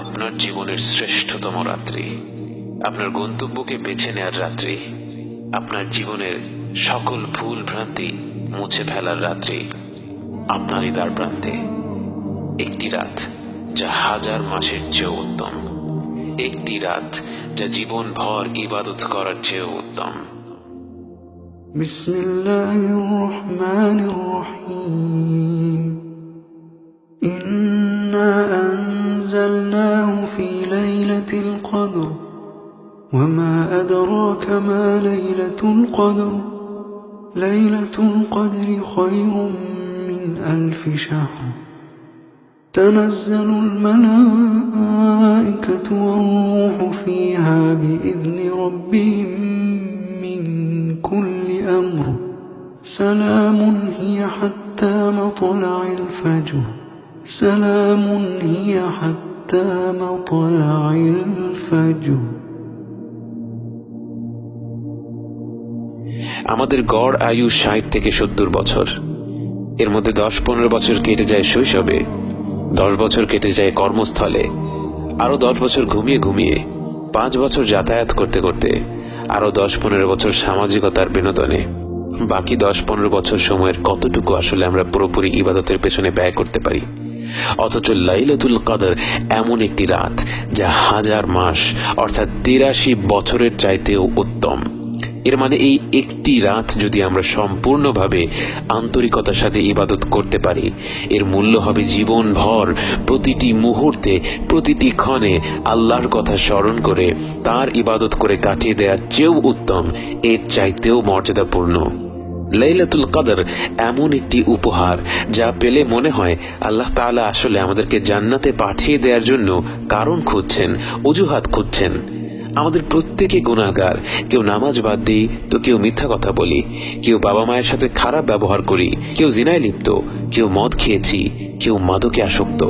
আপনার জীবনের শ্রেষ্ঠতম রাত্রি, আপনার গন্তব্যকে বেছে নেয়ার রাত্রি, আপনার জীবনের সকল ভুল ভ্রান্তি মুছে ফেলার রাত্রি। আপনারই দ্বার প্রান্তে একটি রাত যা হাজার মাসের চেয়েও উত্তম, একটি রাত যা জীবন ভর ইবাদত করার চেয়েও উত্তম। বিসমিল্লাহির রহমানির রহিম। ইন্না আনজালনাহু ফি লাইলাতিল কদর ওয়া মা আদরাকা মা লাইলাতুল কদর লাইলাতুল কদরি খায়রুম মিন আলফি শাহর তানাজ্জালুল মালায়েকাতু ওয়ার রূহু ফিহা বিইذনি রাব্বিহিম মিন কুল্লি আমর সালামুন হিয়া হাত্তা মাতলা'ইল ফাজর সালামুন হিয়া হাত্তা মাতলা'ইল ফাজর। আমাদের গড় আয়ু 60 থেকে 70 বছর। এর মধ্যে 10-15 বছর কেটে যায় শৈশবে, 10 বছর কেটে যায় কর্মস্থলে, আরো 10 বছর ঘুমিয়ে ঘুমিয়ে, 5 বছর যাতায়াত করতে করতে, আরো 10-15 বছর সামাজিকতার বিনোদনে। বাকি 10-15 বছর সময়ের কতটুকু আসলে আমরা পুরোপুরি ইবাদতের পেছনে ব্যয় করতে পারি? অথচ লাইলাতুল কদর এমন একটি রাত যা হাজার মাস অর্থাৎ 83 বছরের চাইতেও উত্তম। এর মানে এই একটি রাত যদি আমরা সম্পূর্ণভাবে আন্তরিকতার সাথে ইবাদত করতে পারি, এর মূল্য হবে জীবন ভর প্রতিটি মুহূর্তে, প্রতিটি ক্ষণে আল্লাহর কথা স্মরণ করে তার ইবাদত করে কাটিয়ে দেওয়ার চেয়েও উত্তম, এর চাইতেও মর্যাদাপূর্ণ। লাইলাতুল কদর এমন একটি উপহার যা পেলে মনে হয় আল্লাহ তাআলা আসলে আমাদেরকে জান্নাতে পাঠিয়ে দেওয়ার জন্য কারণ খুঁজছেন, অজুহাত খুঁজছেন। আমাদের প্রত্যেকে গুনাহগার, কেউ নামাজ বাদ দিই তো কেউ মিথ্যা কথা বলি, কেউ বাবা মায়ের সাথে খারাপ ব্যবহার করি, কেউ জিনায় লিপ্ত, কেউ মদ খেয়েছি, কেউ মাদকে আসক্ত।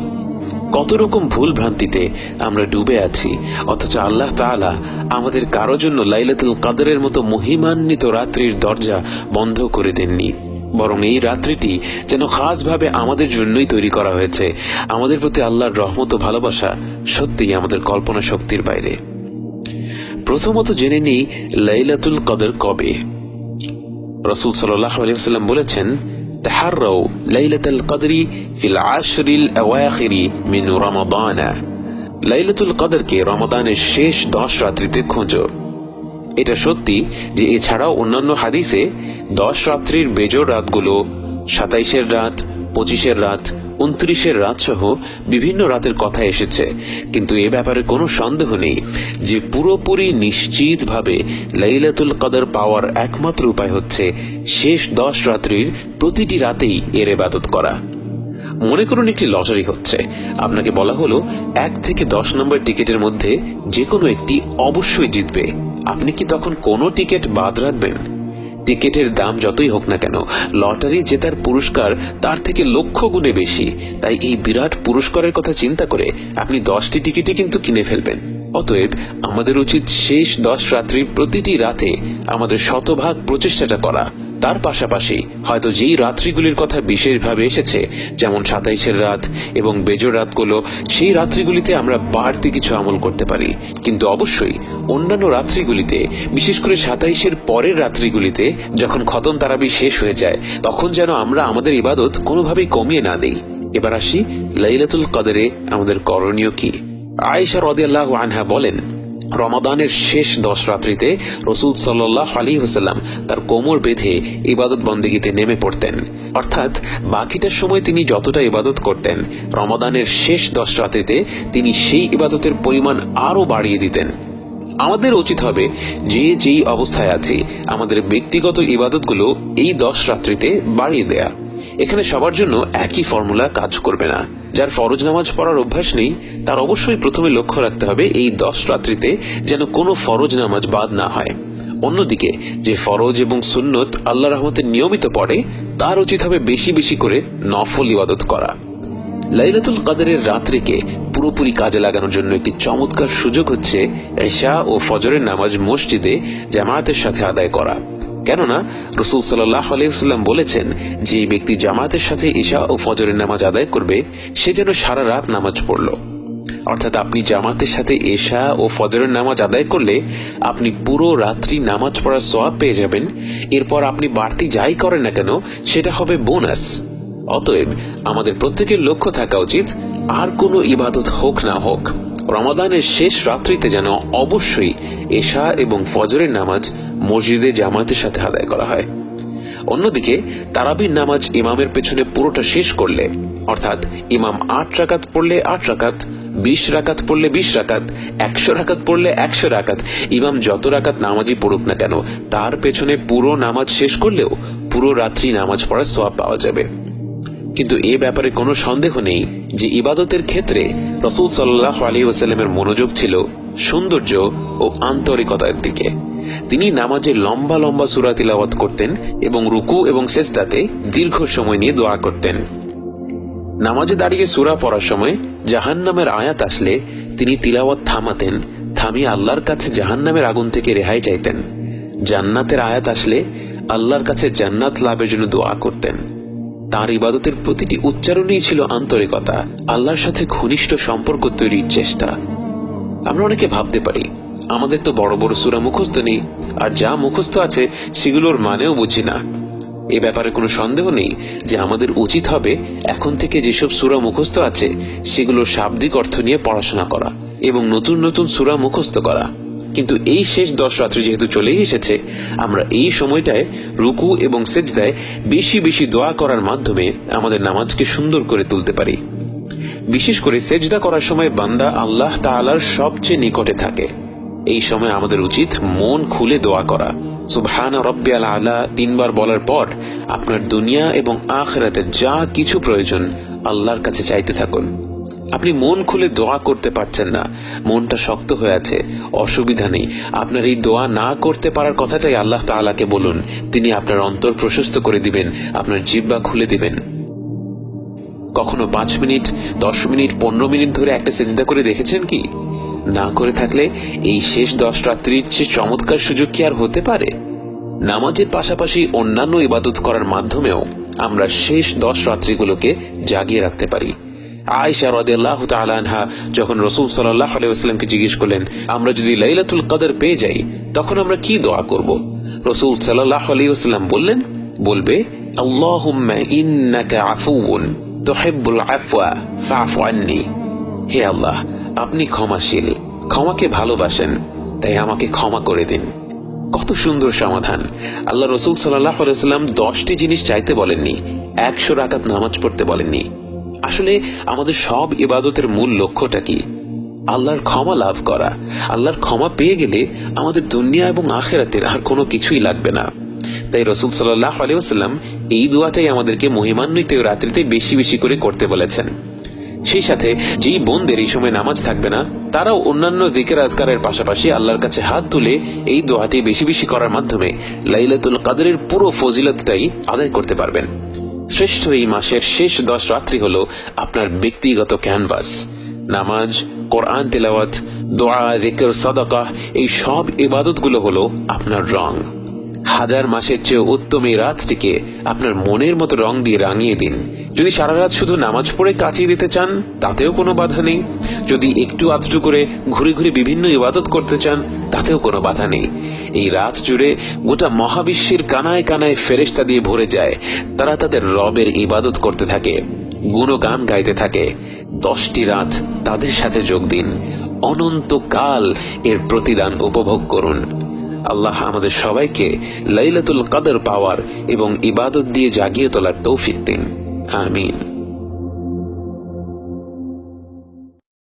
কত রকম ভুল ভ্রান্তিতে আমরা ডুবে আছি, অথচ আল্লাহ তাআলা আমাদের কারো জন্য লাইলাতুল কদরের মতো মহিমান্বিত রাত্রির দরজা বন্ধ করে দেননি, বরং এই রাত্রিটি যেন খাসভাবে আমাদের জন্যই তৈরি করা হয়েছে। আমাদের প্রতি আল্লাহর রহমত ও ভালোবাসা সত্যিই আমাদের কল্পনা শক্তির বাইরে। প্রথমত জেনে নিই লাইলাতুল কদর কবে। রাসূল সাল্লাল্লাহু আলাইহি ওয়াসাল্লাম বলেছেন, তাহাররাউ লাইলাতুল কদরি ফিল আশরিল আওয়াখিরি মিন রমাদান। লাইলাতুল কদরকে রমাদানের শেষ 10 রাত্রিতে খোঁজো। এটা সত্যি যে এছাড়াও অন্যান্য হাদিসে 10 রাত্রির বেজোড় রাতগুলো 27-এর রাত, 25-এর রাত, 29-এর রাত সহ বিভিন্ন রাতের কথা এসেছে, কিন্তু এ ব্যাপারে কোনো সন্দেহ নেই যে পুরোপুরি নিশ্চিতভাবে লাইলাতুল কদর পাওয়ার একমাত্র উপায় হচ্ছে শেষ 10 রাত্রির প্রতিটি রাতেই এর ইবাদত করা। মনে করুন একটি লটারি হচ্ছে, আপনাকে বলা হলো 1 থেকে 10 নম্বর টিকিটের মধ্যে যে কোনো একটি অবশ্যই জিতবে। আপনি কি তখন কোনো টিকিট বাদ রাখবেন? টিকিটের দাম যতই হোক না কেন, লটারি জেতার পুরস্কার তার থেকে লক্ষ গুণে বেশি। তাই এই বিরাট পুরস্কারের কথা চিন্তা করে আপনি 10টি টিকিটই কিন্তু কিনে ফেলবেন। অতএব আমাদের উচিত শেষ 10 রাত্রির প্রতিটি রাতে আমাদের শতভাগ প্রচেষ্টাটা করা। তার পাশাপাশি হয়তো যেই রাত্রিগুলির কথা বিশেষভাবে এসেছে, যেমন 27-এর রাত এবং বেজোড় রাতগুলো, সেই রাত্রিগুলিতে আমরা বাড়তি কিছু আমল করতে পারি। কিন্তু অবশ্যই অন্যান্য রাত্রিগুলিতে, বিশেষ করে 27-এর পরের রাত্রিগুলিতে যখন খতম তারাবি শেষ হয়ে যায়, তখন যেন আমরা আমাদের ইবাদত কোনোভাবেই কমিয়ে না দেই। এবার আসি লাইলাতুল কদরে আমাদের করণীয় কি। আয়েশা রাদিয়াল্লাহু আনহা বলেন, রমাদানের শেষ 10 রাত্রিতে রাসূল সাল্লাল্লাহু আলাইহি ওয়াসাল্লাম তার কোমর বেঁধে ইবাদত বন্দেগীতে নেমে পড়তেন। অর্থাৎ বাকিটা সময় তিনি যতটা ইবাদত করতেন, রমাদানের শেষ 10 রাত্রিতে তিনি সেই ইবাদতের পরিমাণ আরো বাড়িয়ে দিতেন। আমাদের উচিত হবে যে যেই অবস্থায় আছি আমাদের ব্যক্তিগত ইবাদতগুলো এই 10 রাত্রিতে বাড়িয়ে দেয়া। এখানে সবার জন্য একই ফর্মুলা কাজ করবে না। যার ফরজ নামাজ পড়ার অভ্যাস নেই তার অবশ্যই প্রথমে লক্ষ্য রাখতে হবে এই 10 রাত্রিতে যেন কোনো ফরজ নামাজ বাদ না হয়। অন্যদিকে যে ফরজ এবং সুন্নত আল্লাহর রহমতে নিয়মিত পড়ে, তার উচিত হবে বেশি বেশি করে নফল ইবাদত করা। লাইলাতুল কদরের রাত্রিকে পুরোপুরি কাজে লাগানোর জন্য একটি চমৎকার সুযোগ হচ্ছে ইশা ও ফজরের নামাজ মসজিদে জামায়াতের সাথে আদায় করা। কেননা রাসূল সাল্লাল্লাহু আলাইহি ওয়াসাল্লাম বলেছেন, যে ব্যক্তি জামাতের সাথে ইশা ও ফজরের নামাজ আদায় করবে সে যেন সারা রাত নামাজ পড়ল। অর্থাৎ আপনি জামাতের সাথে ইশা ও ফজরের নামাজ আদায় করলে আপনি পুরো রাত্রি নামাজ পড়ার সওয়াব পেয়ে যাবেন। এরপর আপনি বাড়তি যাই করেন না কেন সেটা হবে বোনাস। অতএব আমাদের প্রত্যেকের লক্ষ্য থাকা উচিত, আর কোনো ইবাদত হোক না হোক, রমাদানের শেষ রাত্রিতে যেন অবশ্যই ইশা এবং ফজরের নামাজ মসজিদে জামাতের সাথে আদায় করা হয়। অন্যদিকে তারাবির নামাজ ইমামের পেছনে পুরোটা শেষ করলে, অর্থাৎ ইমাম 8 রাকাত পড়লে 8 রাকাত, 20 রাকাত পড়লে 20 রাকাত, 100 রাকাত পড়লে 100 রাকাত, ইমাম যত রাকাত নামাজই পড়ুক না কেন তার পেছনে পুরো নামাজ শেষ করলেও পুরো রাত্রি নামাজ পড়ার সওয়াব পাওয়া যাবে। কিন্তু এ ব্যাপারে কোনো সন্দেহ নেই যে ইবাদতের ক্ষেত্রে রাসূল সাল্লাল্লাহু আলাইহি ওয়াসাল্লামের মনোযোগ ছিল সৌন্দর্য ও আন্তরিকতার দিকে। তিনি নামাজে লম্বা লম্বা সূরা তিলাওয়াত করতেন এবং রুকু এবং সিজদাতে দীর্ঘ সময় নিয়ে দোয়া করতেন। নামাজে দাঁড়িয়ে সূরা পড়ার সময় জাহান্নামের আয়াত আসলে তিনি তিলাওয়াত থামাতেন, থামিয়ে আল্লাহর কাছে জাহান্নামের আগুন থেকে রেহাই চাইতেন। জান্নাতের আয়াত আসলে আল্লাহর কাছে জান্নাত লাভের জন্য দোয়া করতেন। তার ইবাদতের প্রতিটি উচ্চারণেই ছিল আন্তরিকতা, আল্লাহর সাথে ঘনিষ্ঠ সম্পর্ক তৈরির চেষ্টা। আমরা অনেকে ভাবতে পারি আমাদের তো বড় বড় সূরা মুখস্থ নেই, আর যা মুখস্থ আছে সেগুলোর মানেও বুঝি না। এ ব্যাপারে কোনো সন্দেহ নেই যে আমাদের উচিত হবে এখন থেকে যেসব সূরা মুখস্থ আছে সেগুলোর শাব্দিক অর্থ নিয়ে পড়াশোনা করা এবং নতুন নতুন সূরা মুখস্থ করা। কিন্তু এই শেষ 10 রাত্রি যেহেতু চলেই এসেছে, আমরা এই সময়টায় রুকু এবং সিজদায় বেশি বেশি দোয়া করার মাধ্যমে আমাদের নামাজকে সুন্দর করে তুলতে পারি। বিশেষ করে সিজদা করার সময় বান্দা আল্লাহ তাআলার সবচেয়ে নিকটে থাকে। এই সময় আমাদের উচিত মন খুলে দোয়া করা। সুবহান রাব্বিয়াল আলা 3 বার বলার পর আপনার দুনিয়া এবং আখিরাতের যা কিছু প্রয়োজন আল্লাহর কাছে চাইতে থাকুন। আপনি মন খুলে দোয়া করতে পারছেন না, মনটা শক্ত হয়ে আছে, অসুবিধা নেই। আপনার এই দোয়া না করতে পারার কথাটাই আল্লাহ তাআলাকে বলুন, তিনি আপনার অন্তর প্রশস্ত করে দিবেন, আপনার জিহ্বা খুলে দিবেন। কখনো 5 মিনিট, 10 মিনিট, 15 মিনিট ধরে একটা সিজদা করে দেখেছেন কি? না করে থাকলে এই শেষ 10 রাত্রির চেয়ে চমৎকার সুযোগ কি আর হতে পারে? নামাজের পাশাপাশি অন্যান্য ইবাদত করার মাধ্যমেও আমরা শেষ 10 রাত্রিগুলোকে জাগিয়ে রাখতে পারি। আয়েশা রাদিয়াল্লাহু তাআলা আনহা যখন রাসূল সাল্লাল্লাহু আলাইহি ওয়াসাল্লামকে জিজ্ঞেস করলেন, আমরা যদি লাইলাতুল কদর পেয়ে যাই তখন আমরা কি দোয়া করব? রাসূল সাল্লাল্লাহু আলাইহি ওয়াসাল্লাম বললেন, বলবে আল্লাহুম্মা ইন্নাকা আফুউন তুহিব্বুল আফওয়া ফা'ফু আন্নি। হে আল্লাহ, আপনি ক্ষমাশীল, ক্ষমাকে ভালোবাসেন, তাই আমাকে ক্ষমা করে দিন। কত সুন্দর সমাধান! আল্লাহ রাসূল সাল্লাল্লাহু আলাইহি ওয়াসাল্লাম 10টি জিনিস চাইতে বলেননি, 100 রাকাত নামাজ পড়তে বলেননি। আসলে আমাদের সব ইবাদতের মূল লক্ষ্যটা কি? আল্লাহর ক্ষমা লাভ করা। আল্লাহর ক্ষমা পেয়ে গেলে আমাদের দুনিয়া এবং আখিরাতের আর কোনো কিছুই লাগবে না। তাই রাসূল সাল্লাল্লাহু আলাইহি ওয়াসাল্লাম এই দোয়াটাই আমাদেরকে মহিমান্বিত রাত্রিতে বেশি বেশি করে করতে বলেছেন। সেই সাথে যেই বোনদের এই সময় নামাজ থাকবে না তারাও অন্যান্য জিকির আজকারের পাশাপাশি আল্লাহর কাছে হাত তুলে এই দোয়াটি বেশি বেশি করার মাধ্যমে লাইলাতুল কদরের পুরো ফজিলতটাই আদায় করতে পারবেন। শ্রেষ্ঠ এই মাসের শেষ 10 রাত্রি হলো আপনার ব্যক্তিগত ক্যানভাস। নামাজ, কোরআন তেলাওয়াত, দোয়া, জিকির, সাদাকা, এই সব ইবাদতগুলো হলো আপনার রং। 1000 মাসের চেয়ে উত্তম এই রাতটিকে আপনার মনের মতো রং দিয়ে রাঙিয়ে দিন। যদি সারা রাত শুধু নামাজ পড়ে কাটিয়ে দিতে চান তাতেও কোনো বাধা নেই। যদি একটু আধটু করে ঘুরে ঘুরে বিভিন্ন ইবাদত করতে চান তাতেও কোনো বাধা নেই। এই রাত জুড়ে গোটা মহাবিশ্বের কানায় কানায় ফেরেশতা দিয়ে ভরে যায়। তারা তাদের রবের ইবাদত করতে থাকে, গুণগান গাইতে থাকে। 10টি রাত তাদের সাথে যোগ দিন, অনন্তকাল এর প্রতিদান উপভোগ করুন। আল্লাহ আমাদের সবাইকে লাইলাতুল কদর পাওয়ার এবং ইবাদত দিয়ে জাগিয়ে তোলার তৌফিক দিন। আমিন।